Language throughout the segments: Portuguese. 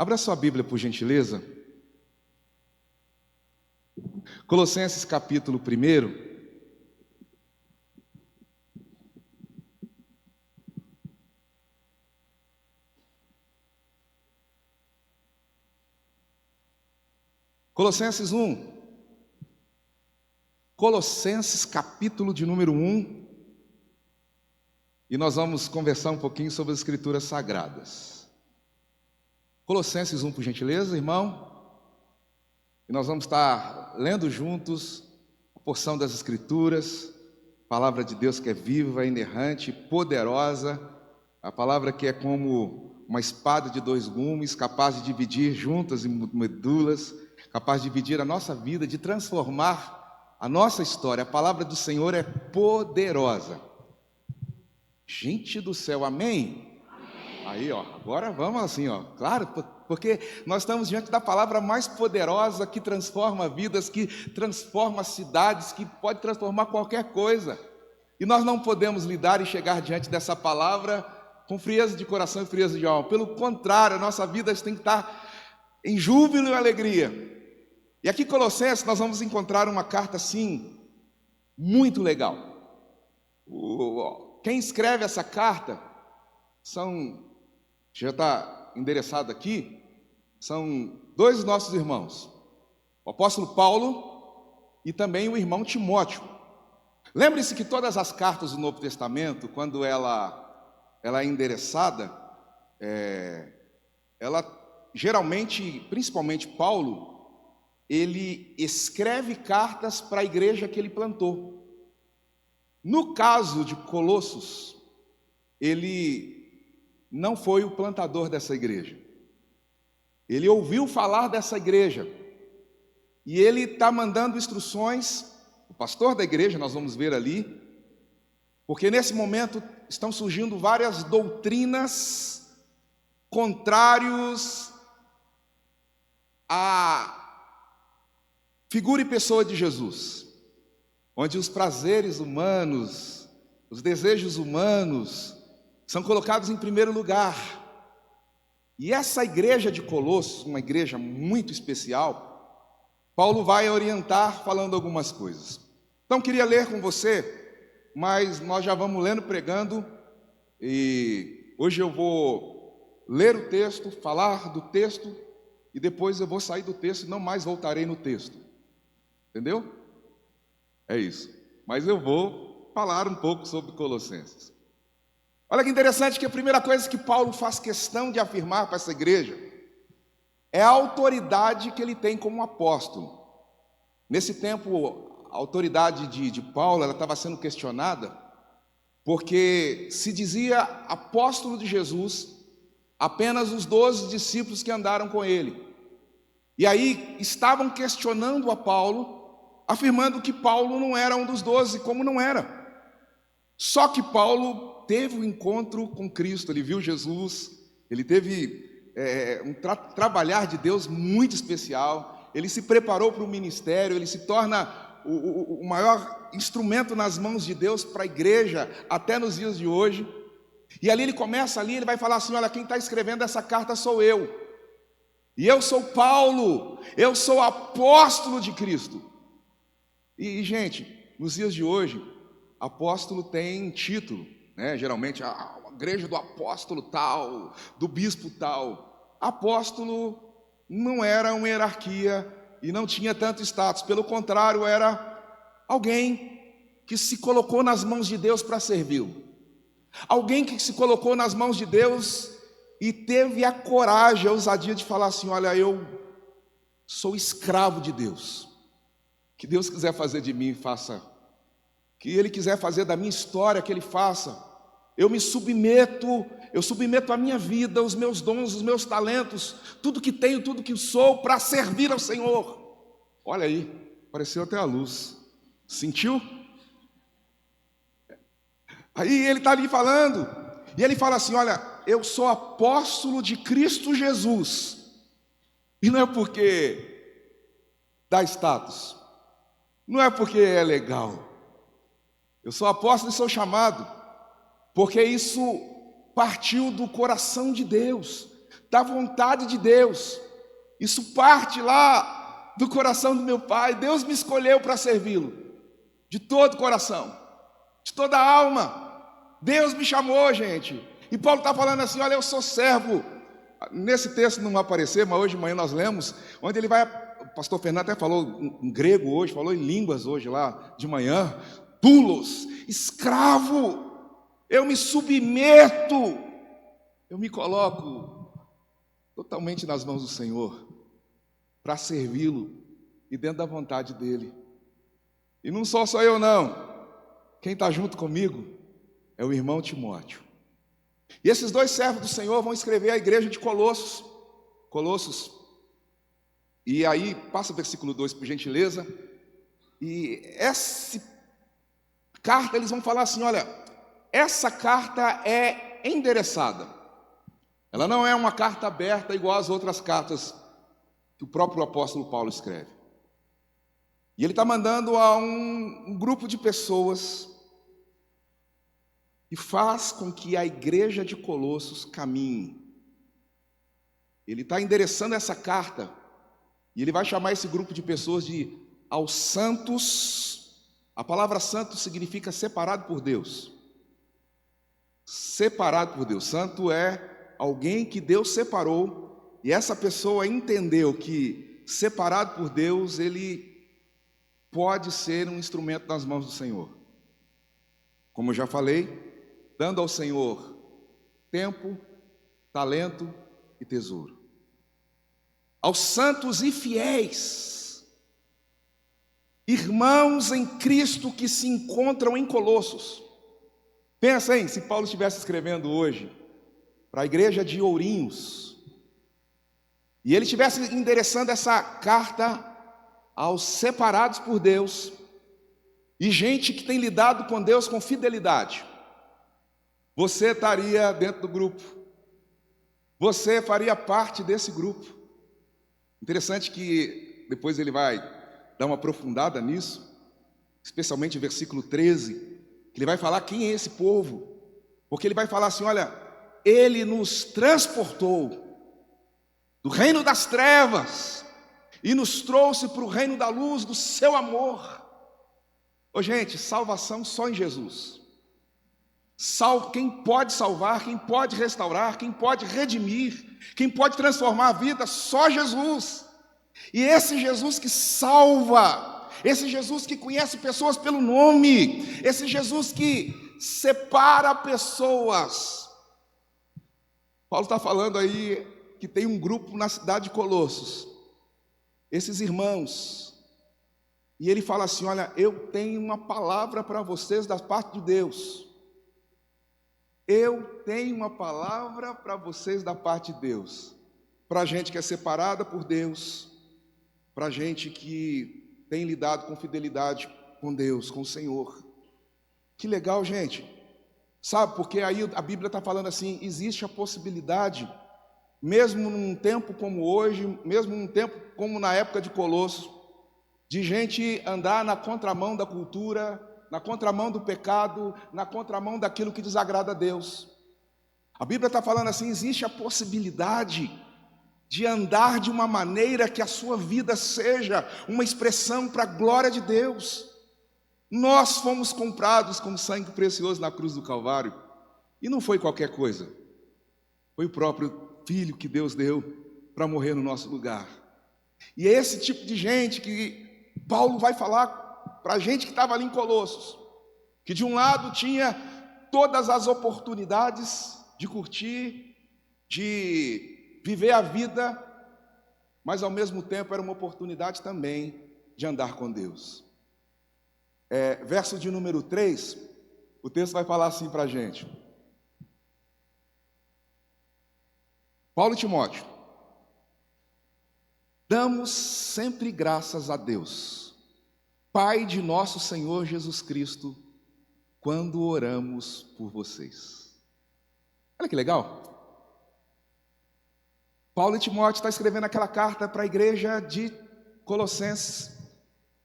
Abra sua Bíblia, por gentileza. Colossenses capítulo 1. Colossenses 1. Colossenses capítulo de número 1. E nós vamos conversar um pouquinho sobre as Escrituras Sagradas. Colossenses 1, por gentileza, irmão. E nós vamos estar lendo juntos a porção das Escrituras, a palavra de Deus que é viva, inerrante, poderosa, a palavra que é como uma espada de dois gumes, capaz de dividir juntas e medulas, capaz de dividir a nossa vida, de transformar a nossa história. A palavra do Senhor é poderosa. Gente do céu, amém? Amém. Aí, ó, agora vamos assim, ó, claro, porque nós estamos diante da palavra mais poderosa que transforma vidas, que transforma cidades, que pode transformar qualquer coisa. E nós não podemos lidar e chegar diante dessa palavra com frieza de coração e frieza de alma. Pelo contrário, a nossa vida tem que estar em júbilo e alegria. E aqui em Colossenses nós vamos encontrar uma carta assim, muito legal. Quem escreve essa carta já está endereçado aqui, são dois nossos irmãos, o apóstolo Paulo e também o irmão Timóteo. Lembre-se que todas as cartas do Novo Testamento, quando ela é endereçada, ela geralmente, principalmente Paulo, ele escreve cartas para a igreja que ele plantou. No caso de Colossos, ele não foi o plantador dessa igreja. Ele ouviu falar dessa igreja e ele está mandando instruções, o pastor da igreja, nós vamos ver ali, porque nesse momento estão surgindo várias doutrinas contrários à figura e pessoa de Jesus, onde os prazeres humanos, os desejos humanos são colocados em primeiro lugar. E essa igreja de Colossos, uma igreja muito especial, Paulo vai orientar falando algumas coisas. Então queria ler com você, mas nós já vamos lendo, pregando, e hoje eu vou ler o texto, falar do texto, e depois eu vou sair do texto e não mais voltarei no texto. Entendeu? É isso. Mas eu vou falar um pouco sobre Colossenses. Olha que interessante que a primeira coisa que Paulo faz questão de afirmar para essa igreja é a autoridade que ele tem como apóstolo. Nesse tempo, a autoridade de Paulo ela estava sendo questionada porque se dizia apóstolo de Jesus apenas os 12 discípulos que andaram com ele. E aí estavam questionando a Paulo, afirmando que Paulo não era um dos 12, como não era. Só que Paulo teve um encontro com Cristo, ele viu Jesus, ele teve um trabalhar de Deus muito especial, ele se preparou para o ministério, ele se torna o maior instrumento nas mãos de Deus para a igreja, até nos dias de hoje. E ali ele começa, ele vai falar assim, olha, quem está escrevendo essa carta sou eu. E eu sou Paulo, eu sou apóstolo de Cristo. E, gente, nos dias de hoje, apóstolo tem título, né? Geralmente, a igreja do apóstolo tal, do bispo tal. Apóstolo não era uma hierarquia e não tinha tanto status. Pelo contrário, era alguém que se colocou nas mãos de Deus para servi-lo. Alguém que se colocou nas mãos de Deus e teve a coragem, a ousadia de falar assim, olha, eu sou escravo de Deus. Que Deus quiser fazer de mim, faça. Que Ele quiser fazer da minha história, que Ele faça. Eu me submeto, eu submeto a minha vida, os meus dons, os meus talentos, tudo que tenho, tudo que sou, para servir ao Senhor. Olha aí, apareceu até a luz. Sentiu? Aí ele está ali falando, e ele fala assim, olha, eu sou apóstolo de Cristo Jesus. E não é porque dá status, não é porque é legal. Eu sou apóstolo e sou chamado, porque isso partiu do coração de Deus. da vontade de Deus. Isso parte lá do coração do meu Pai. Deus me escolheu para servi-lo, de todo o coração, de toda a alma. Deus me chamou, gente. E Paulo está falando assim, olha, eu sou servo. Nesse texto não vai aparecer, mas hoje de manhã nós lemos, onde ele vai, o pastor Fernando até falou em grego hoje, falou em línguas hoje lá de manhã, doulos, escravo, eu me submeto, eu me coloco totalmente nas mãos do Senhor, para servi-lo e dentro da vontade dEle. E não sou só eu não, quem está junto comigo é o irmão Timóteo. E esses dois servos do Senhor vão escrever à igreja de Colossos. E aí, passa o versículo 2, por gentileza. E essa carta, eles vão falar assim, olha, essa carta é endereçada. Ela não é uma carta aberta igual às outras cartas que o próprio apóstolo Paulo escreve. E ele está mandando a um grupo de pessoas e faz com que a igreja de Colossos caminhe. Ele está endereçando essa carta e ele vai chamar esse grupo de pessoas de aos santos. A palavra santo significa separado por Deus. Separado por Deus. Santo é alguém que Deus separou e essa pessoa entendeu que separado por Deus, ele pode ser um instrumento nas mãos do Senhor. Como eu já falei, dando ao Senhor tempo, talento e tesouro. Aos santos e fiéis, irmãos em Cristo que se encontram em Colossos. Pensa, hein, se Paulo estivesse escrevendo hoje para a igreja de Ourinhos, e ele estivesse endereçando essa carta aos separados por Deus, e gente que tem lidado com Deus com fidelidade, você estaria dentro do grupo, você faria parte desse grupo. Interessante que depois ele vai dar uma aprofundada nisso, especialmente o versículo 13, que ele vai falar quem é esse povo, porque ele vai falar assim, olha, ele nos transportou do reino das trevas e nos trouxe para o reino da luz do seu amor. Ô gente, salvação só em Jesus. Quem pode salvar, quem pode restaurar, quem pode redimir, quem pode transformar a vida, só Jesus. E esse Jesus que salva, esse Jesus que conhece pessoas pelo nome, esse Jesus que separa pessoas. Paulo está falando aí que tem um grupo na cidade de Colossos, esses irmãos, e ele fala assim, olha, eu tenho uma palavra para vocês da parte de Deus. Eu tenho uma palavra para vocês da parte de Deus, para a gente que é separada por Deus, para a gente que tem lidado com fidelidade com Deus, com o Senhor. Que legal, gente. Sabe, porque aí a Bíblia está falando assim, existe a possibilidade, mesmo num tempo como hoje, mesmo num tempo como na época de Colossos, de gente andar na contramão da cultura, na contramão do pecado, na contramão daquilo que desagrada a Deus. A Bíblia está falando assim, existe a possibilidade de andar de uma maneira que a sua vida seja uma expressão para a glória de Deus. Nós fomos comprados com sangue precioso na cruz do Calvário, e não foi qualquer coisa, foi o próprio Filho que Deus deu para morrer no nosso lugar. E é esse tipo de gente que Paulo vai falar para a gente que estava ali em Colossos, que de um lado tinha todas as oportunidades de curtir, de viver a vida, mas ao mesmo tempo era uma oportunidade também de andar com Deus. Verso de número 3, o texto vai falar assim para a gente. Paulo e Timóteo, damos sempre graças a Deus, Pai de nosso Senhor Jesus Cristo, quando oramos por vocês. Olha que legal. Paulo e Timóteo está escrevendo aquela carta para a igreja de Colossenses.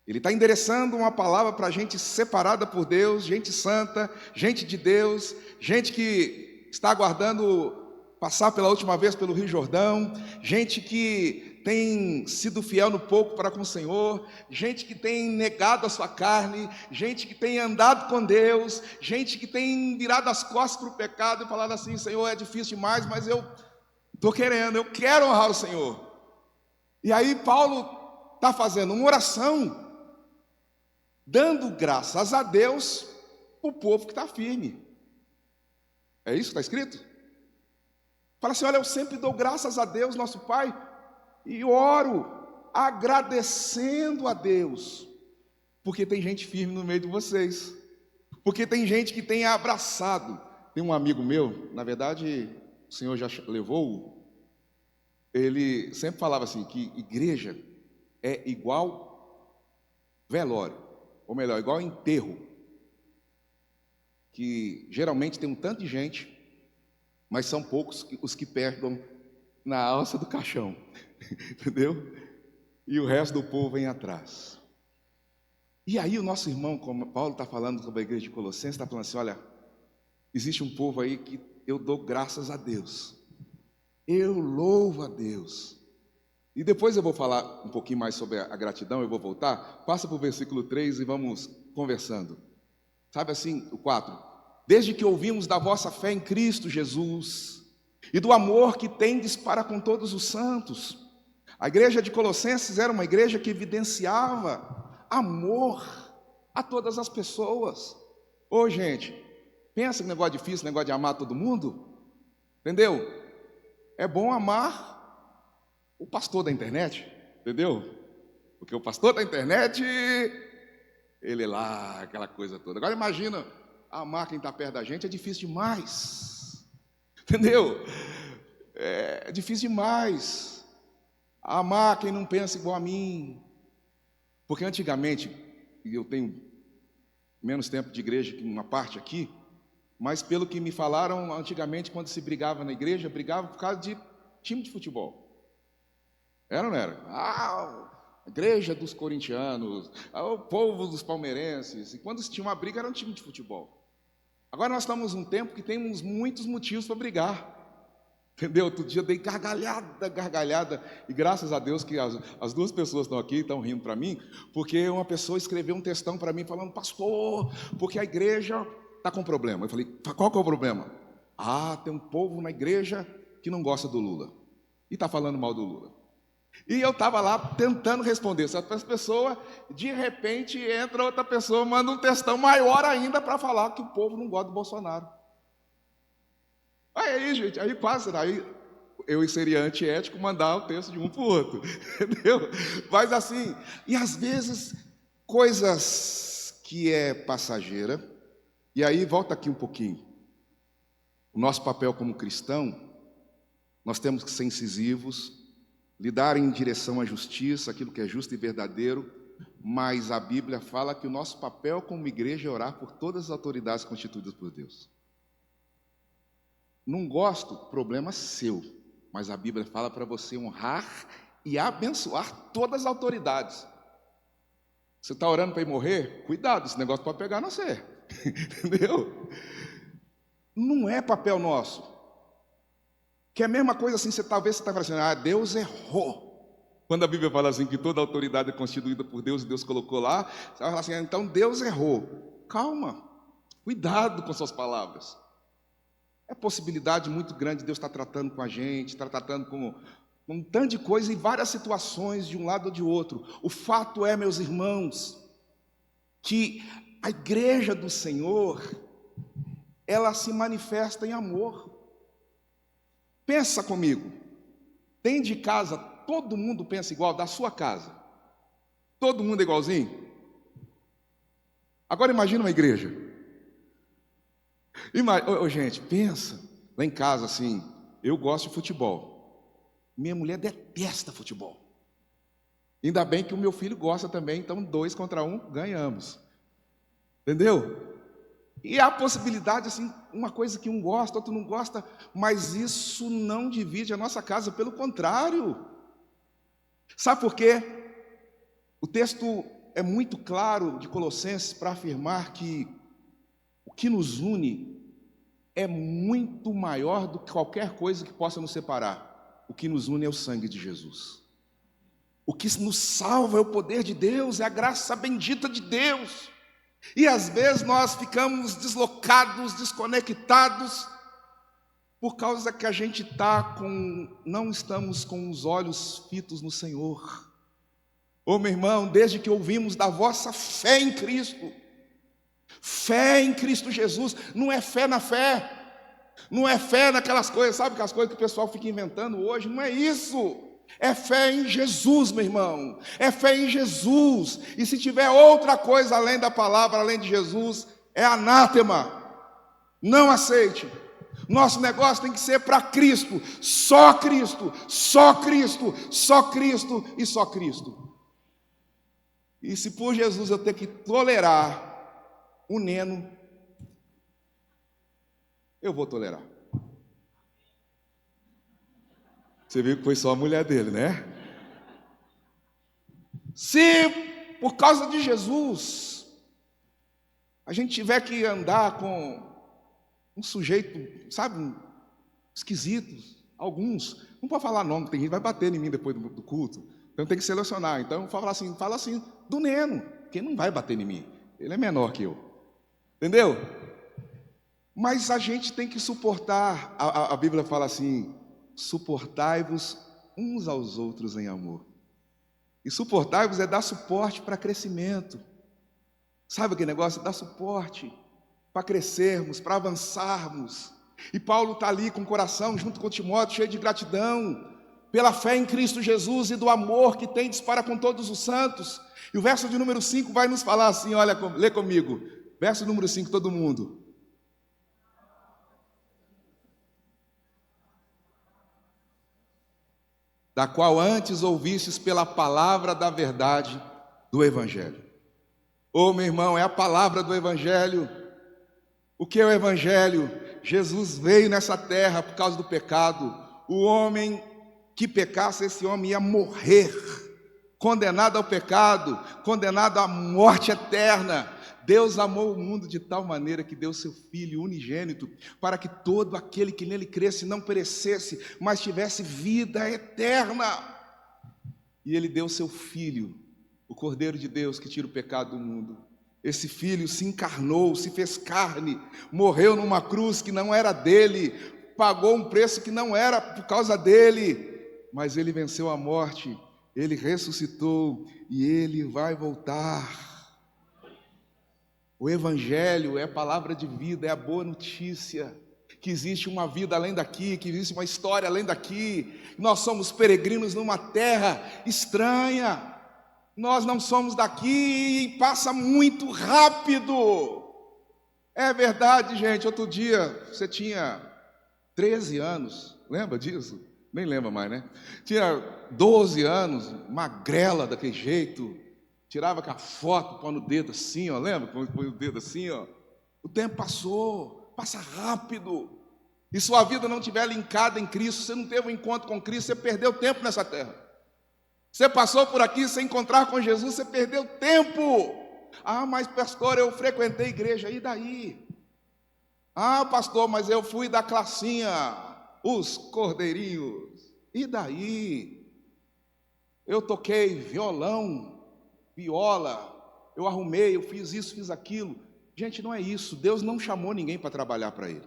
Ele está endereçando uma palavra para gente separada por Deus, gente santa, gente de Deus, gente que está aguardando passar pela última vez pelo Rio Jordão, gente que tem sido fiel no pouco para com o Senhor, gente que tem negado a sua carne, gente que tem andado com Deus, gente que tem virado as costas para o pecado e falado assim: Senhor, é difícil demais, mas eu estou querendo, eu quero honrar o Senhor. E aí Paulo está fazendo uma oração, dando graças a Deus para o povo que está firme. É isso que está escrito? Fala assim: olha, eu sempre dou graças a Deus, nosso Pai, e oro agradecendo a Deus, porque tem gente firme no meio de vocês, porque tem gente que tem abraçado. Tem um amigo meu, na verdade, o Senhor já levou, ele sempre falava assim, que igreja é igual velório, ou melhor, igual enterro, que geralmente tem um tanto de gente, mas são poucos os que pegam na alça do caixão, entendeu? E o resto do povo vem atrás. E aí o nosso irmão, como Paulo está falando sobre a igreja de Colossenses, está falando assim: olha, existe um povo aí que eu dou graças a Deus, eu louvo a Deus. E depois eu vou falar um pouquinho mais sobre a gratidão, eu vou voltar. Passa para o versículo 3 e vamos conversando. Sabe assim, o 4: desde que ouvimos da vossa fé em Cristo Jesus e do amor que tendes para com todos os santos. A igreja de Colossenses era uma igreja que evidenciava amor a todas as pessoas. Ô gente, pensa que negócio difícil, negócio de amar todo mundo, entendeu? É bom amar o pastor da internet, entendeu? Porque o pastor da internet, ele é lá, aquela coisa toda. Agora imagina, amar quem está perto da gente é difícil demais, entendeu? É difícil demais. Amar quem não pensa igual a mim. Porque antigamente, e eu tenho menos tempo de igreja que uma parte aqui, mas pelo que me falaram, antigamente quando se brigava na igreja, brigava por causa de time de futebol. Era ou não era? A igreja dos corintianos, o povo dos palmeirenses. E quando se tinha uma briga, era um time de futebol. Agora nós estamos num tempo que temos muitos motivos para brigar. Entendeu? Outro dia eu dei gargalhada, e graças a Deus que as duas pessoas estão aqui, estão rindo para mim, porque uma pessoa escreveu um textão para mim falando: pastor, porque a igreja está com problema. Eu falei: qual que é o problema? Ah, tem um povo na igreja que não gosta do Lula, e está falando mal do Lula. E eu estava lá tentando responder essa pessoa, de repente entra outra pessoa, manda um textão maior ainda para falar que o povo não gosta do Bolsonaro. Aí, gente, aí passa, aí eu seria antiético mandar o texto de um para o outro, entendeu? Mas assim, e às vezes, coisas que é passageira, e aí volta aqui um pouquinho, o nosso papel como cristão, nós temos que ser incisivos, lidar em direção à justiça, aquilo que é justo e verdadeiro, mas a Bíblia fala que o nosso papel como igreja é orar por todas as autoridades constituídas por Deus. Não gosto, problema seu, mas a Bíblia fala para você honrar e abençoar todas as autoridades. Você está orando para ir morrer? Cuidado, esse negócio pode pegar você, entendeu? Não é papel nosso. Que é a mesma coisa assim, talvez você está falando assim: Deus errou. Quando a Bíblia fala assim que toda autoridade é constituída por Deus e Deus colocou lá, você vai falar assim: então Deus errou. Calma, cuidado com suas palavras. É possibilidade muito grande de Deus estar tratando com a gente, estar tratando com um tanto de coisa em várias situações, de um lado ou de outro. O fato é, meus irmãos, que a igreja do Senhor, ela se manifesta em amor. Pensa comigo, dentro de casa, todo mundo pensa igual, da sua casa? Todo mundo é igualzinho? Agora imagina uma igreja. Gente, pensa, lá em casa assim, eu gosto de futebol, minha mulher detesta futebol, ainda bem que o meu filho gosta também, então 2 contra 1, ganhamos, entendeu? E há a possibilidade assim, uma coisa que um gosta, outro não gosta, mas isso não divide a nossa casa, pelo contrário. Sabe por quê? O texto é muito claro de Colossenses para afirmar que o que nos une é muito maior do que qualquer coisa que possa nos separar. O que nos une é o sangue de Jesus. O que nos salva é o poder de Deus, é a graça bendita de Deus. E às vezes nós ficamos deslocados, desconectados, por causa que a gente não estamos com os olhos fitos no Senhor. Ô meu irmão, desde que ouvimos da vossa fé em Cristo Jesus, não é fé na fé, não é fé naquelas coisas, sabe aquelas coisas que o pessoal fica inventando hoje, não é isso. É fé em Jesus, meu irmão, é fé em Jesus. E se tiver outra coisa além da palavra, além de Jesus, é anátema. Não aceite. Nosso negócio tem que ser para Cristo, só Cristo, só Cristo, só Cristo e só Cristo. E se por Jesus eu ter que tolerar o Neno, eu vou tolerar. Você viu que foi só a mulher dele, né? Se por causa de Jesus a gente tiver que andar com um sujeito, sabe, esquisito, alguns, não pode falar nome, tem gente que vai bater em mim depois do culto, então tem que selecionar. Então fala assim do Neno, que não vai bater em mim, ele é menor que eu, entendeu? Mas a gente tem que suportar, a Bíblia fala assim: suportai-vos uns aos outros em amor. E suportai-vos é dar suporte para crescimento. Sabe aquele negócio? Dar suporte para crescermos, para avançarmos. E Paulo está ali com o coração, junto com Timóteo, cheio de gratidão, pela fé em Cristo Jesus e do amor que tendes para com todos os santos. E o verso de número 5 vai nos falar assim, olha, lê comigo. Verso número 5, todo mundo. Da qual antes ouvistes pela palavra da verdade do Evangelho. Ô meu irmão, é a palavra do Evangelho. O que é o Evangelho? Jesus veio nessa terra por causa do pecado. O homem que pecasse, esse homem ia morrer, condenado ao pecado, condenado à morte eterna. Deus amou o mundo de tal maneira que deu seu Filho unigênito, para que todo aquele que nele cresce não perecesse, mas tivesse vida eterna. E ele deu seu Filho, o Cordeiro de Deus que tira o pecado do mundo. Esse Filho se encarnou, se fez carne, morreu numa cruz que não era dele, pagou um preço que não era por causa dele, mas ele venceu a morte, ele ressuscitou e ele vai voltar. O Evangelho é a palavra de vida, é a boa notícia, que existe uma vida além daqui, que existe uma história além daqui. Nós somos peregrinos numa terra estranha, nós não somos daqui e passa muito rápido. É verdade, gente. Outro dia, você tinha 13 anos, lembra disso? Nem lembra mais, né? Tinha 12 anos, magrela daquele jeito, tirava com a foto, põe no dedo assim, ó, lembra? Põe o dedo assim, ó. O tempo passou, passa rápido. E sua vida não estiver linkada em Cristo, você não teve um encontro com Cristo, você perdeu tempo nessa terra. Você passou por aqui sem encontrar com Jesus, você perdeu tempo. Ah, mas pastor, eu frequentei a igreja, e daí? Ah, pastor, mas eu fui da classinha, os cordeirinhos, e daí? Eu toquei violão, viola, eu arrumei, eu fiz isso, fiz aquilo. Gente, não é isso. Deus não chamou ninguém para trabalhar para Ele.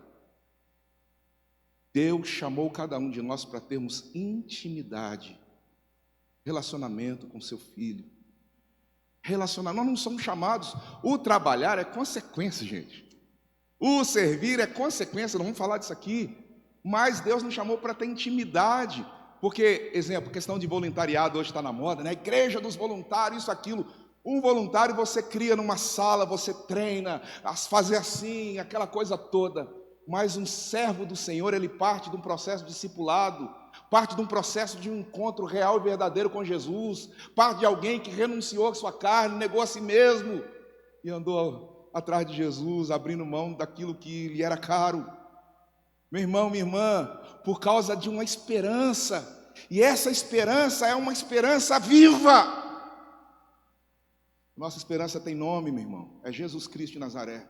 Deus chamou cada um de nós para termos intimidade, relacionamento com seu Filho. Relacionar, nós não somos chamados. O trabalhar é consequência, gente. O servir é consequência, não vamos falar disso aqui. Mas Deus nos chamou para ter intimidade. Porque, exemplo, questão de voluntariado hoje está na moda, né? Igreja dos voluntários, isso, aquilo. Um voluntário você cria numa sala, você treina, fazer assim, aquela coisa toda. Mas um servo do Senhor, ele parte de um processo de discipulado, parte de um processo de um encontro real e verdadeiro com Jesus, parte de alguém que renunciou à sua carne, negou a si mesmo e andou atrás de Jesus, abrindo mão daquilo que lhe era caro. Meu irmão, minha irmã, por causa de uma esperança, e essa esperança é uma esperança viva. Nossa esperança tem nome, meu irmão, é Jesus Cristo de Nazaré.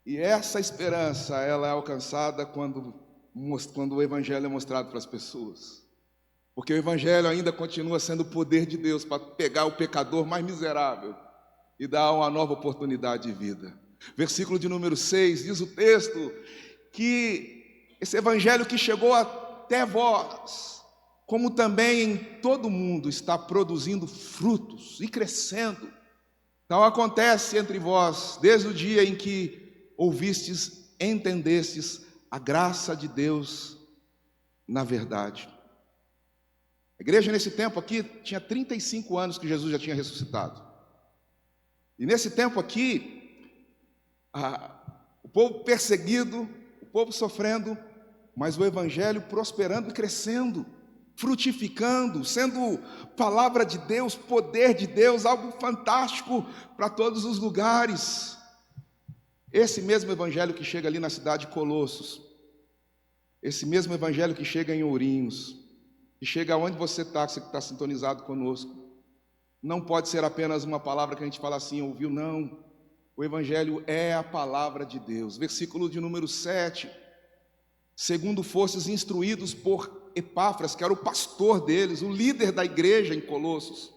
E essa esperança, ela é alcançada quando o Evangelho é mostrado para as pessoas. Porque o Evangelho ainda continua sendo o poder de Deus para pegar o pecador mais miserável e dar uma nova oportunidade de vida. Versículo de número 6, diz o texto que esse Evangelho que chegou até vós, como também em todo o mundo, está produzindo frutos e crescendo. Tal acontece entre vós, desde o dia em que ouvistes, entendestes a graça de Deus na verdade. A igreja nesse tempo aqui tinha 35 anos que Jesus já tinha ressuscitado. E nesse tempo aqui, o povo perseguido, o povo sofrendo, mas o evangelho prosperando e crescendo, frutificando, sendo palavra de Deus, poder de Deus, algo fantástico para todos os lugares. Esse mesmo evangelho que chega ali na cidade de Colossos, esse mesmo evangelho que chega em Ourinhos, que chega aonde você está sintonizado conosco, não pode ser apenas uma palavra que a gente fala assim, ouviu, não. O evangelho é a palavra de Deus. Versículo de número 7, segundo fostes instruídos por Epáfras, que era o pastor deles, o líder da igreja em Colossos.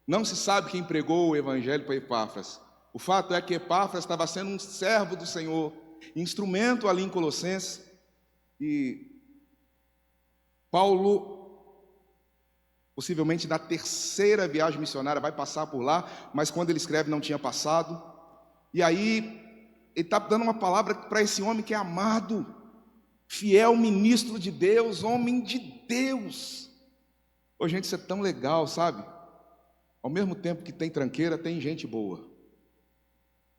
Não se sabe quem pregou o evangelho para Epáfras. O fato é que Epáfras estava sendo um servo do Senhor, instrumento ali em Colossenses, e Paulo, possivelmente da terceira viagem missionária, vai passar por lá, mas quando ele escreve não tinha passado. E aí, ele está dando uma palavra para esse homem que é amado, fiel ministro de Deus, homem de Deus. Ô, gente, isso é tão legal, sabe? Ao mesmo tempo que tem tranqueira, tem gente boa.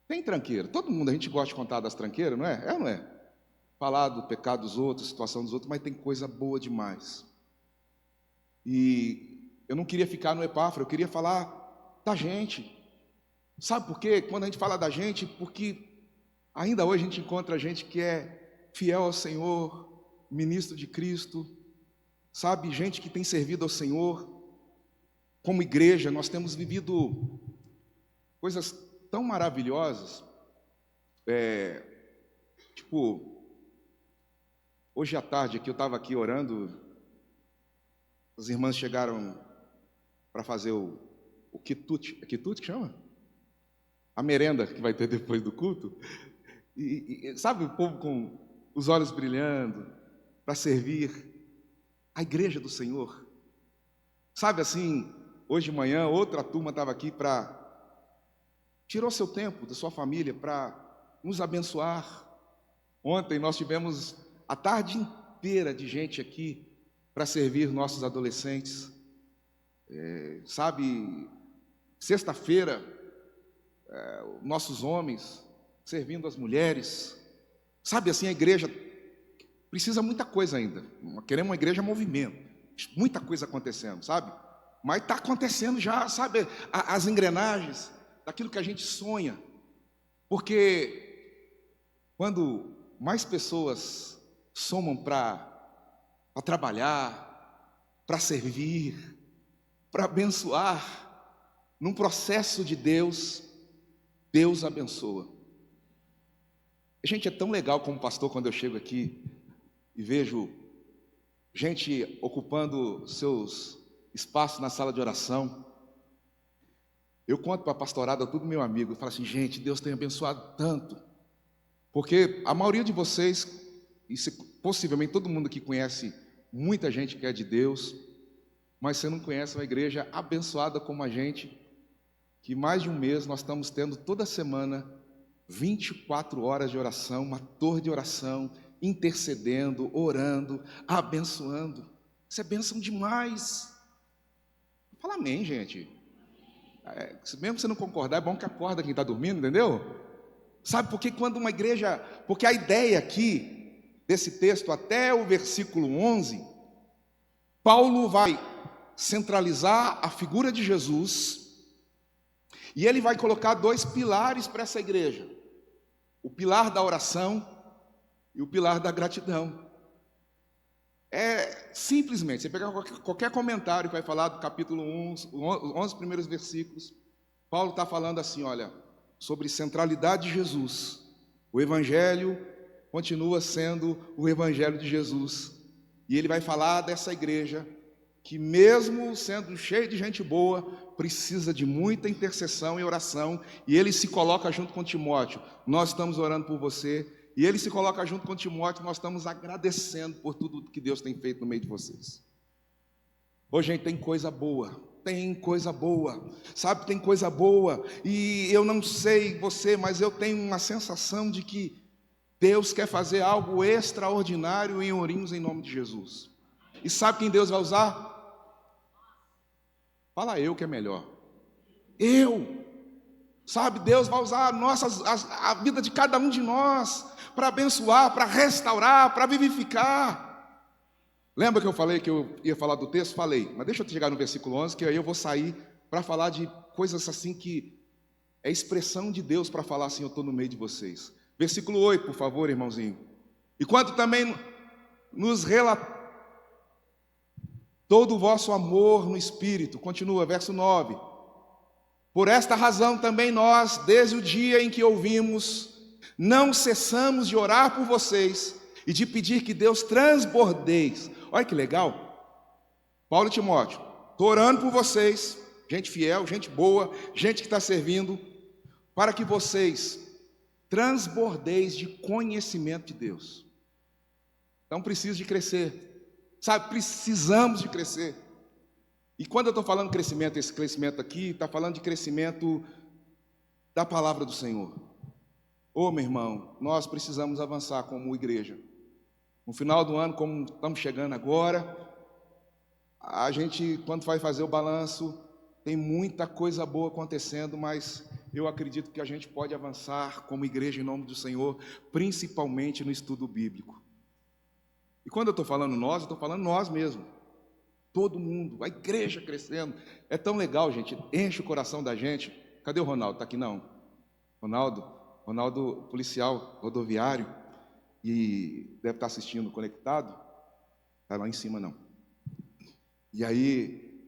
Tem tranqueira, todo mundo, a gente gosta de contar das tranqueiras, não é? É ou não é? Falar do pecado dos outros, situação dos outros, mas tem coisa boa demais. E eu não queria ficar no Epáfras, eu queria falar da gente. Sabe por quê? Quando a gente fala da gente, porque ainda hoje a gente encontra gente que é fiel ao Senhor, ministro de Cristo, sabe? Gente que tem servido ao Senhor. Como igreja, nós temos vivido coisas tão maravilhosas. Hoje à tarde aqui, eu estava aqui orando, as irmãs chegaram para fazer o quitute. É quitute que chama? A merenda que vai ter depois do culto. E sabe, o povo com os olhos brilhando para servir a igreja do Senhor. Sabe assim, hoje de manhã, outra turma estava aqui tirou seu tempo da sua família para nos abençoar. Ontem nós tivemos a tarde inteira de gente aqui para servir nossos adolescentes. Sabe, sexta-feira, nossos homens servindo as mulheres. Sabe assim, a igreja precisa muita coisa ainda. Queremos uma igreja movimento, muita coisa acontecendo, sabe? Mas está acontecendo já, sabe, as engrenagens daquilo que a gente sonha. Porque quando mais pessoas somam para trabalhar, para servir, para abençoar, num processo de Deus, Deus abençoa. Gente, é tão legal como pastor quando eu chego aqui e vejo gente ocupando seus espaços na sala de oração. Eu conto para a pastorada, tudo meu amigo, e falo assim, gente, Deus tem abençoado tanto. Porque a maioria de vocês, e possivelmente todo mundo aqui conhece muita gente que é de Deus, mas você não conhece uma igreja abençoada como a gente, que mais de um mês nós estamos tendo toda semana 24 horas de oração, uma torre de oração, intercedendo, orando, abençoando. Isso é bênção demais. Fala amém, gente. Mesmo que você não concordar, é bom que acorda quem está dormindo, entendeu? Sabe por que quando uma igreja... Porque a ideia aqui, desse texto até o versículo 11, Paulo vai centralizar a figura de Jesus e ele vai colocar dois pilares para essa igreja. O pilar da oração e o pilar da gratidão. Simplesmente, você pegar qualquer comentário que vai falar do capítulo 1, os 11 primeiros versículos, Paulo está falando assim, olha, sobre centralidade de Jesus, O Evangelho continua sendo o Evangelho de Jesus. E ele vai falar dessa igreja que, mesmo sendo cheia de gente boa, precisa de muita intercessão e oração. E ele se coloca junto com Timóteo. Nós estamos orando por você. E ele se coloca junto com Timóteo. Nós estamos agradecendo por tudo que Deus tem feito no meio de vocês. Hoje, gente, tem coisa boa. Tem coisa boa, sabe, tem coisa boa. E eu não sei você, mas eu tenho uma sensação de que Deus quer fazer algo extraordinário em Ourinhos em nome de Jesus. E sabe quem Deus vai usar? Fala eu que é melhor. Eu. Sabe, Deus vai usar a vida de cada um de nós para abençoar, para restaurar, para vivificar. Lembra que eu falei que eu ia falar do texto? Falei, mas deixa eu chegar no versículo 11, que aí eu vou sair para falar de coisas assim que é expressão de Deus para falar assim, eu estou no meio de vocês. Versículo 8, por favor, irmãozinho. E quanto também nos relatou todo o vosso amor no Espírito, continua, verso 9. Por esta razão também nós, desde o dia em que ouvimos, não cessamos de orar por vocês e de pedir que Deus transbordeis. Olha que legal. Paulo e Timóteo, estou orando por vocês, gente fiel, gente boa, gente que está servindo, para que vocês transbordeis de conhecimento de Deus. Então preciso de crescer, sabe, precisamos de crescer. E quando eu estou falando crescimento, esse crescimento aqui, está falando de crescimento da palavra do Senhor. Ô meu irmão, nós precisamos avançar como igreja. No final do ano, como estamos chegando agora, a gente, quando vai fazer o balanço, tem muita coisa boa acontecendo, mas eu acredito que a gente pode avançar como igreja em nome do Senhor, principalmente no estudo bíblico. E quando eu estou falando nós, eu estou falando nós mesmo. Todo mundo, a igreja crescendo. É tão legal, gente, enche o coração da gente. Cadê o Ronaldo? Está aqui não? Ronaldo, policial rodoviário, e deve estar assistindo conectado. Está lá em cima não. E aí,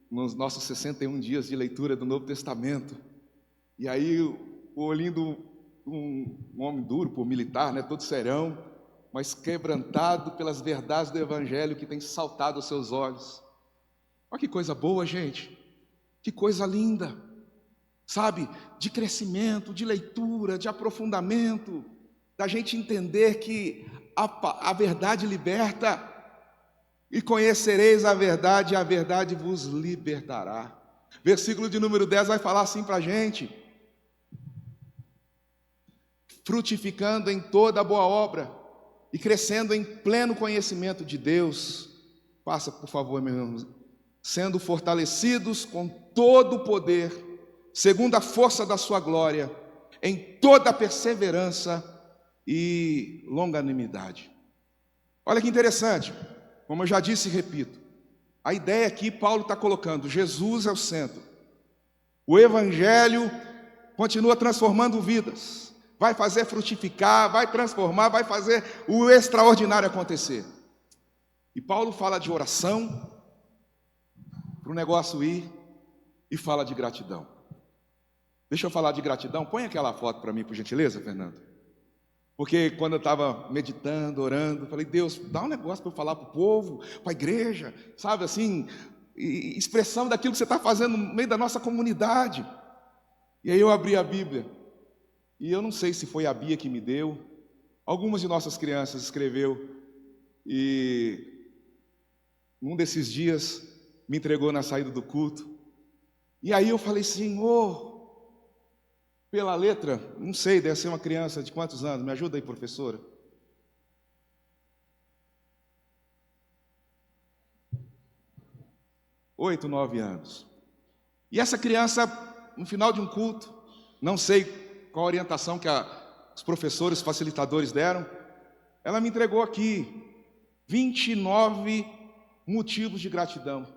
nos nossos 61 dias de leitura do Novo Testamento, e aí o olhinho de um homem duro, por militar, né, todo serão, mas quebrantado pelas verdades do Evangelho que tem saltado aos seus olhos. Olha que coisa boa, gente, que coisa linda, sabe, de crescimento, de leitura, de aprofundamento, da gente entender que a verdade liberta, e conhecereis a verdade vos libertará. Versículo de número 10 vai falar assim para a gente: frutificando em toda boa obra, e crescendo em pleno conhecimento de Deus. Passa, por favor, meus irmãos. Sendo fortalecidos com todo o poder, segundo a força da sua glória, em toda perseverança e longanimidade. Olha que interessante, como eu já disse e repito, a ideia aqui Paulo está colocando, Jesus é o centro. O Evangelho continua transformando vidas, vai fazer frutificar, vai transformar, vai fazer o extraordinário acontecer. E Paulo fala de oração, para o negócio ir, e fala de gratidão. Deixa eu falar de gratidão, põe aquela foto para mim, por gentileza, Fernando. Porque quando eu estava meditando, orando, falei, Deus, dá um negócio para eu falar para o povo, para a igreja, sabe assim, expressão daquilo que você está fazendo no meio da nossa comunidade. E aí eu abri a Bíblia, e eu não sei se foi a Bia que me deu, algumas de nossas crianças escreveu, e num desses dias me entregou na saída do culto, e aí eu falei, Senhor, pela letra, não sei, deve ser uma criança de quantos anos? Me ajuda aí, professora. Oito, 9 anos. E essa criança, no final de um culto, não sei qual a orientação que os professores facilitadores deram, ela me entregou aqui 29 motivos de gratidão,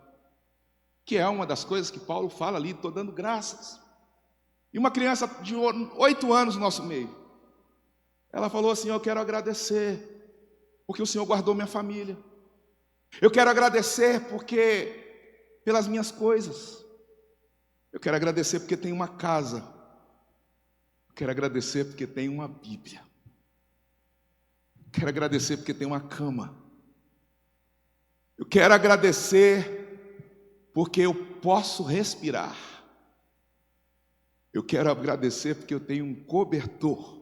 que é uma das coisas que Paulo fala ali, estou dando graças. E uma criança de 8 anos no nosso meio, ela falou assim, eu quero agradecer, porque o Senhor guardou minha família. Eu quero agradecer pelas minhas coisas. Eu quero agradecer porque tenho uma casa. Eu quero agradecer porque tenho uma Bíblia. Quero agradecer porque tem uma cama. Eu quero agradecer porque eu posso respirar. Eu quero agradecer porque eu tenho um cobertor.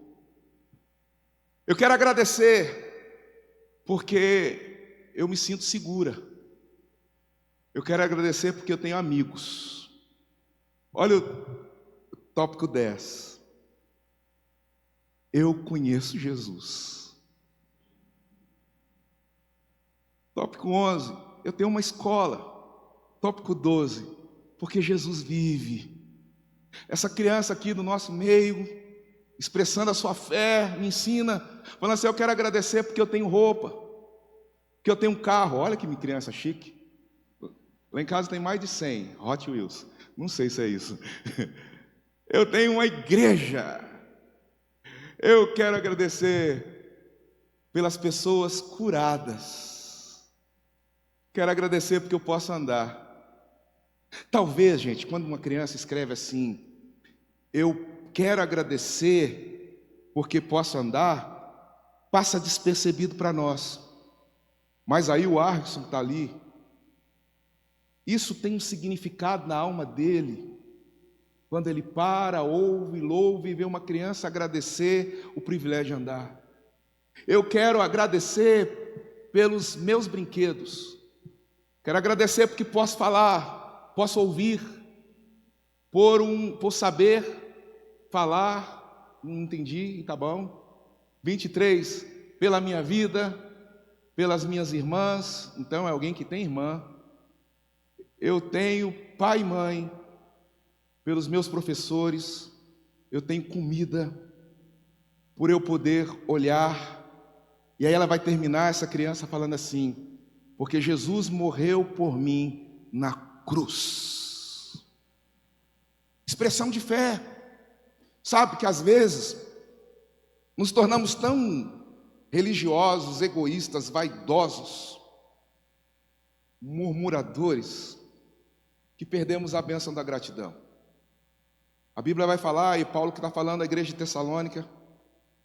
Eu quero agradecer porque eu me sinto segura. Eu quero agradecer porque eu tenho amigos. Olha o tópico 10. Eu conheço Jesus. Tópico 11. Eu tenho uma escola. Tópico 12. Porque Jesus vive. Essa criança aqui do nosso meio, expressando a sua fé, me ensina, falando assim: eu quero agradecer porque eu tenho roupa, porque eu tenho um carro. Olha que criança chique. Lá em casa tem mais de 100 Hot Wheels. Não sei se é isso. Eu tenho uma igreja. Eu quero agradecer pelas pessoas curadas. Quero agradecer porque eu posso andar. Talvez, gente, quando uma criança escreve assim: eu quero agradecer porque posso andar, passa despercebido para nós. Mas aí o Arson está ali. Isso tem um significado na alma dele. Quando ele para, ouve, louva e vê uma criança agradecer o privilégio de andar. Eu quero agradecer pelos meus brinquedos. Quero agradecer porque posso falar, posso ouvir, por saber falar. Não entendi, tá bom. 23, pela minha vida, pelas minhas irmãs. Então é alguém que tem irmã. Eu tenho pai e mãe, pelos meus professores, eu tenho comida, por eu poder olhar. E aí ela vai terminar, essa criança, falando assim: porque Jesus morreu por mim na cruz. Expressão de fé. Sabe que às vezes nos tornamos tão religiosos, egoístas, vaidosos, murmuradores, que perdemos a bênção da gratidão. A Bíblia vai falar, e Paulo que está falando à igreja de Tessalônica,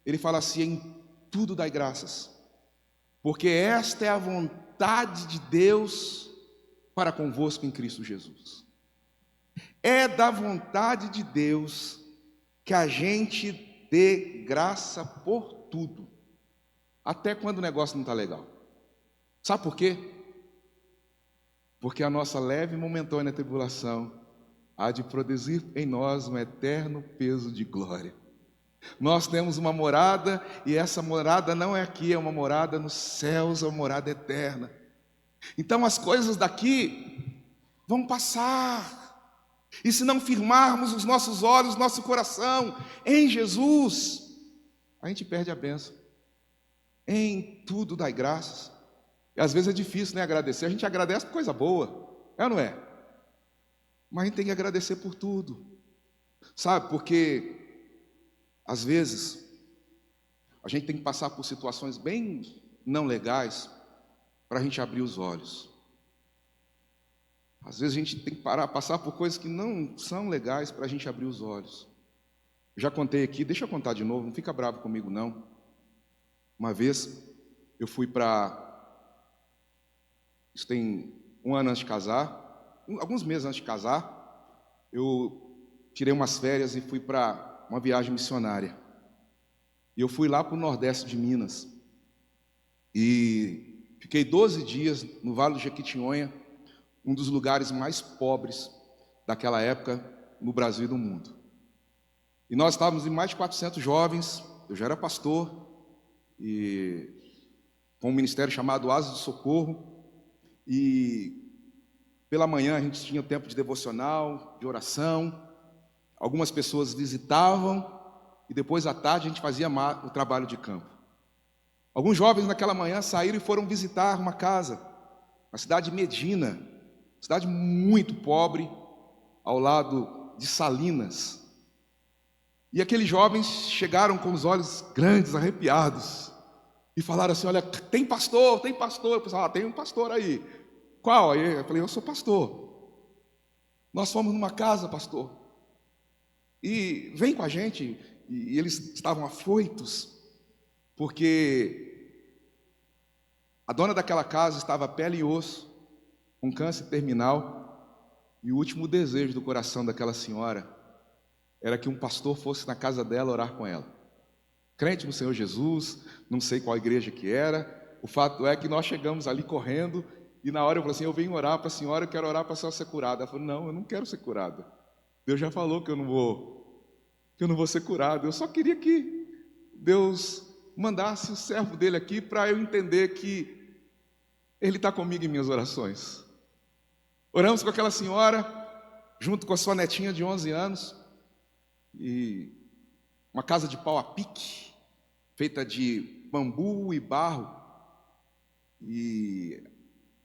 ele fala assim: em tudo dai graças, porque esta é a vontade de Deus para convosco em Cristo Jesus. É da vontade de Deus que a gente dê graça por tudo, até quando o negócio não está legal. Sabe por quê? Porque a nossa leve e momentânea tribulação há de produzir em nós um eterno peso de glória. Nós temos uma morada, e essa morada não é aqui, é uma morada nos céus, é uma morada eterna. Então as coisas daqui vão passar, e se não firmarmos os nossos olhos, nosso coração em Jesus, a gente perde a bênção. Em tudo dai graças. E às vezes é difícil, né, agradecer. A gente agradece por coisa boa, é ou não é? Mas a gente tem que agradecer por tudo. Sabe, porque às vezes a gente tem que passar por situações bem não legais para a gente abrir os olhos. Às vezes a gente tem que passar por coisas que não são legais para a gente abrir os olhos. Já contei aqui, deixa eu contar de novo, não fica bravo comigo não. Uma vez eu fui para... Isso tem um ano antes de casar, alguns meses antes de casar, eu tirei umas férias e fui para uma viagem missionária. E eu fui lá para o Nordeste de Minas. E fiquei 12 dias no Vale do Jequitinhonha, um dos lugares mais pobres daquela época no Brasil e no mundo. E nós estávamos em mais de 400 jovens, eu já era pastor, e com um ministério chamado Asas do Socorro. E pela manhã a gente tinha tempo de devocional, de oração. Algumas pessoas visitavam e depois à tarde a gente fazia o trabalho de campo. Alguns jovens naquela manhã saíram e foram visitar uma casa, na cidade de Medina, cidade muito pobre, ao lado de Salinas. E aqueles jovens chegaram com os olhos grandes, arrepiados, e falaram assim: olha, tem pastor, tem pastor. Eu pensava: tem um pastor aí. Qual? Aí eu falei: eu sou pastor. Nós fomos numa casa, pastor, e vem com a gente. E eles estavam afoitos, porque A dona daquela casa estava pele e osso, com câncer terminal, e o último desejo do coração daquela senhora era que um pastor fosse na casa dela orar com ela. Crente no Senhor Jesus, não sei qual igreja que era, o fato é que nós chegamos ali correndo, e na hora eu falei assim, eu venho orar para a senhora, eu quero orar para a senhora ser curada. Ela falou, não, eu não quero ser curada. Deus já falou que eu não vou ser curado. Eu só queria que Deus mandasse o servo dele aqui para eu entender que Ele está comigo em minhas orações. Oramos com aquela senhora, junto com a sua netinha de 11 anos, e uma casa de pau a pique, feita de bambu e barro, e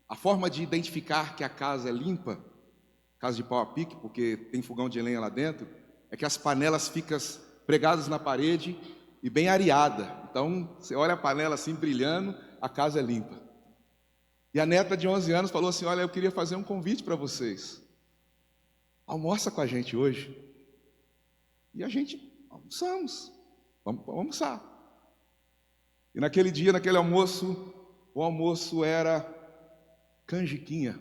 a forma de identificar que a casa é limpa, casa de pau a pique, porque tem fogão de lenha lá dentro, é que as panelas ficam pregadas na parede e bem areada. Então, você olha a panela assim brilhando, a casa é limpa. E a neta de 11 anos falou assim, olha, eu queria fazer um convite para vocês. Almoça com a gente hoje. E a gente almoçamos. Vamos almoçar. E naquele dia, naquele almoço, o almoço era canjiquinha.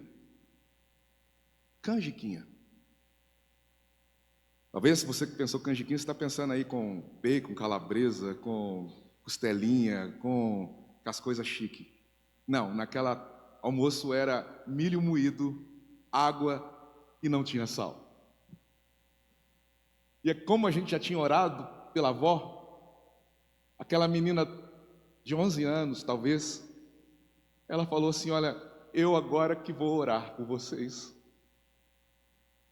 Canjiquinha. Talvez se você que pensou canjiquinha, você está pensando aí com bacon, calabresa, com costelinha, com as coisas chiques. Não, naquela almoço era milho moído, água e não tinha sal. E é como a gente já tinha orado pela avó, aquela menina de 11 anos, talvez, ela falou assim, olha, eu agora que vou orar por vocês.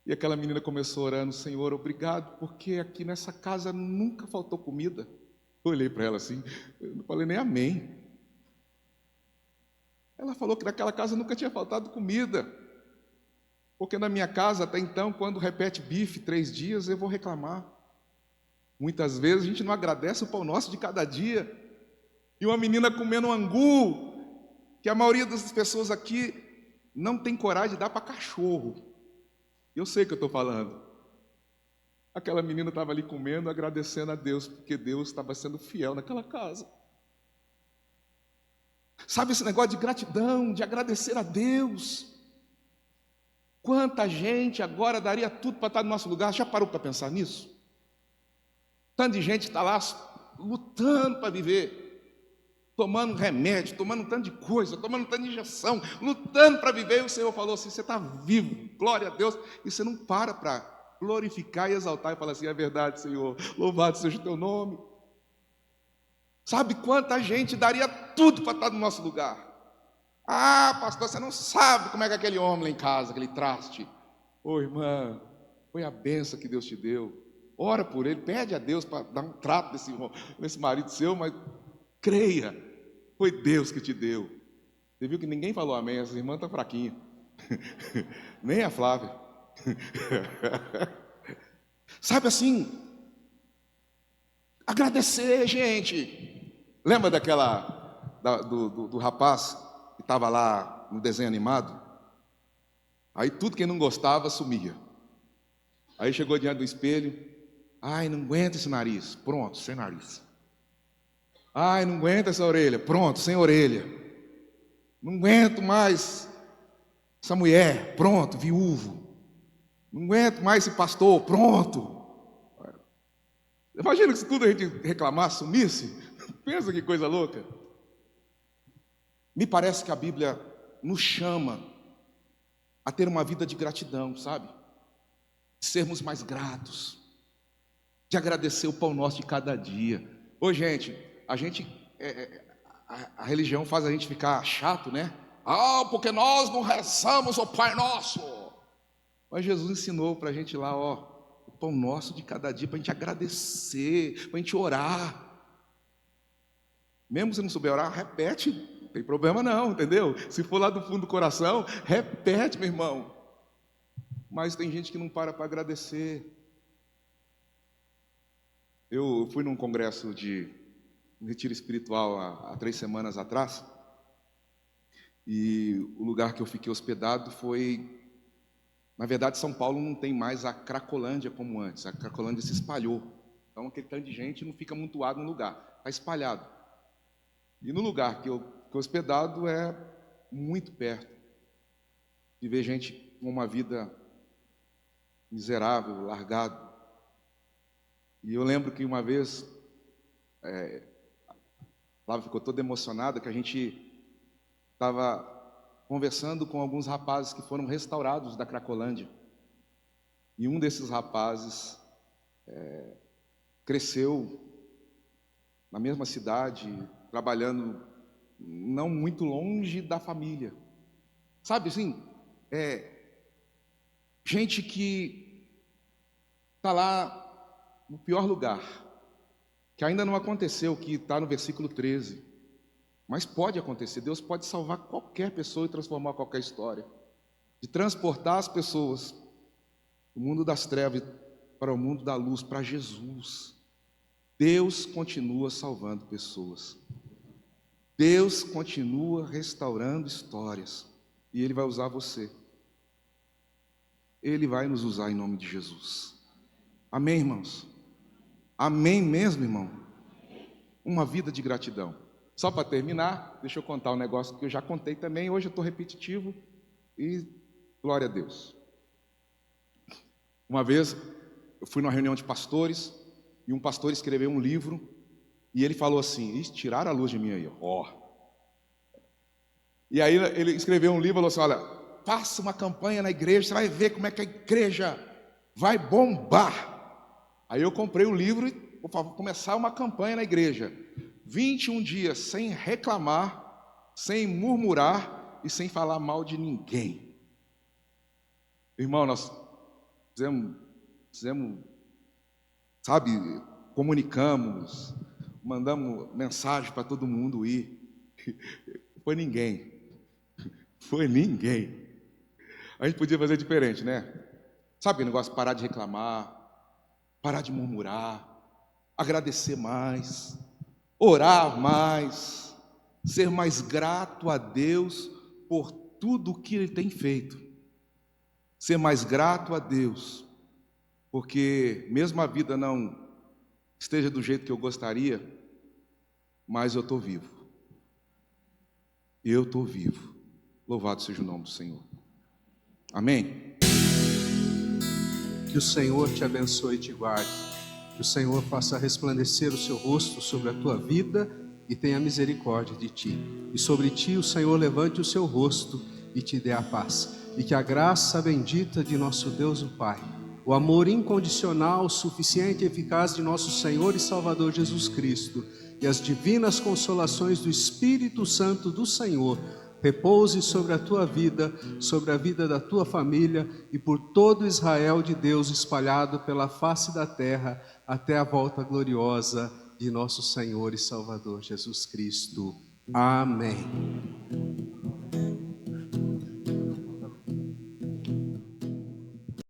E aquela menina começou orando, Senhor, obrigado, porque aqui nessa casa nunca faltou comida. Eu olhei para ela assim, eu não falei nem amém. Ela falou que naquela casa nunca tinha faltado comida. Porque na minha casa, até então, quando repete bife 3 dias, eu vou reclamar. Muitas vezes a gente não agradece o pão nosso de cada dia. E uma menina comendo angu, que a maioria das pessoas aqui não tem coragem de dar para cachorro. Eu sei o que eu estou falando. Aquela menina estava ali comendo, agradecendo a Deus, porque Deus estava sendo fiel naquela casa. Sabe esse negócio de gratidão, de agradecer a Deus? Quanta gente agora daria tudo para estar no nosso lugar? Já parou para pensar nisso? Tanto de gente está lá lutando para viver, tomando remédio, tomando um tanto de coisa, tomando um tanto de injeção, lutando para viver, e o Senhor falou assim, você está vivo, glória a Deus, e você não para glorificar e exaltar e falar assim, é verdade, Senhor, louvado seja o teu nome. Sabe quanta gente daria tudo para estar no nosso lugar? Ah, pastor, você não sabe como é que é aquele homem lá em casa, aquele traste. Ô irmã, foi a benção que Deus te deu. Ora por ele, pede a Deus para dar um trato nesse marido seu, mas creia, foi Deus que te deu. Você viu que ninguém falou amém, essa irmã está fraquinha. Nem a Flávia. Sabe assim, agradecer, gente. Lembra do rapaz que estava lá no desenho animado? Aí tudo quem não gostava sumia. Aí chegou diante do espelho, ai, não aguenta esse nariz, pronto, sem nariz. Ai, não aguenta essa orelha, pronto, sem orelha. Não aguento mais essa mulher, pronto, viúvo. Não aguento mais esse pastor, pronto. Imagina que se tudo a gente reclamasse, sumisse. Pensa que coisa louca. Me parece que a Bíblia nos chama a ter uma vida de gratidão, sabe? De sermos mais gratos, de agradecer o pão nosso de cada dia. Ô gente, a religião faz a gente ficar chato, né? Ah, porque nós não rezamos o Pai Nosso. Mas Jesus ensinou para a gente lá, ó, o pão nosso de cada dia, para a gente agradecer, para a gente orar. Mesmo se não souber orar, repete, não tem problema não, entendeu? Se for lá do fundo do coração, repete, meu irmão. Mas tem gente que não para agradecer. Eu fui num congresso um retiro espiritual há 3 semanas atrás, e o lugar que eu fiquei hospedado foi, na verdade, São Paulo não tem mais a Cracolândia como antes, a Cracolândia se espalhou, então aquele tanto de gente não fica amontoado no lugar, está espalhado. E no lugar que eu Porque hospedado é muito perto de ver gente com uma vida miserável, largado. E eu lembro que uma vez, a Flávia ficou toda emocionada, que a gente estava conversando com alguns rapazes que foram restaurados da Cracolândia. E um desses rapazes cresceu na mesma cidade, trabalhando não muito longe da família. Sabe assim, gente que está lá no pior lugar, que ainda não aconteceu o que está no versículo 13, mas pode acontecer. Deus pode salvar qualquer pessoa e transformar qualquer história, de transportar as pessoas do mundo das trevas para o mundo da luz, para Jesus. Deus continua salvando pessoas, Deus continua restaurando histórias, e Ele vai usar você, Ele vai nos usar em nome de Jesus. Amém, irmãos? Amém mesmo, irmão? Uma vida de gratidão. Só para terminar, deixa eu contar um negócio que eu já contei também. Hoje eu estou repetitivo e glória a Deus. Uma vez eu fui numa reunião de pastores e um pastor escreveu um livro e ele falou assim: tiraram a luz de mim aí, ó. E aí ele escreveu um livro e falou assim: olha, faça uma campanha na igreja, você vai ver como é que a igreja vai bombar. Aí eu comprei o livro e vou começar uma campanha na igreja. 21 dias sem reclamar, sem murmurar e sem falar mal de ninguém. Irmão, nós fizemos, sabe, comunicamos, mandamos mensagem para todo mundo ir. Foi ninguém. A gente podia fazer diferente, né? Sabe aquele negócio, parar de reclamar, parar de murmurar, agradecer mais, orar mais, ser mais grato a Deus por tudo o que Ele tem feito. Ser mais grato a Deus, porque mesmo a vida não esteja do jeito que eu gostaria, mas eu estou vivo. Eu estou vivo. Louvado seja o nome do Senhor. Amém? Que o Senhor te abençoe e te guarde. Que o Senhor faça resplandecer o seu rosto sobre a tua vida e tenha misericórdia de ti. E sobre ti o Senhor levante o seu rosto e te dê a paz. E que a graça bendita de nosso Deus o Pai, o amor incondicional, suficiente e eficaz de nosso Senhor e Salvador Jesus Cristo e as divinas consolações do Espírito Santo do Senhor repouse sobre a tua vida, sobre a vida da tua família e por todo Israel de Deus espalhado pela face da terra até a volta gloriosa de nosso Senhor e Salvador Jesus Cristo. Amém.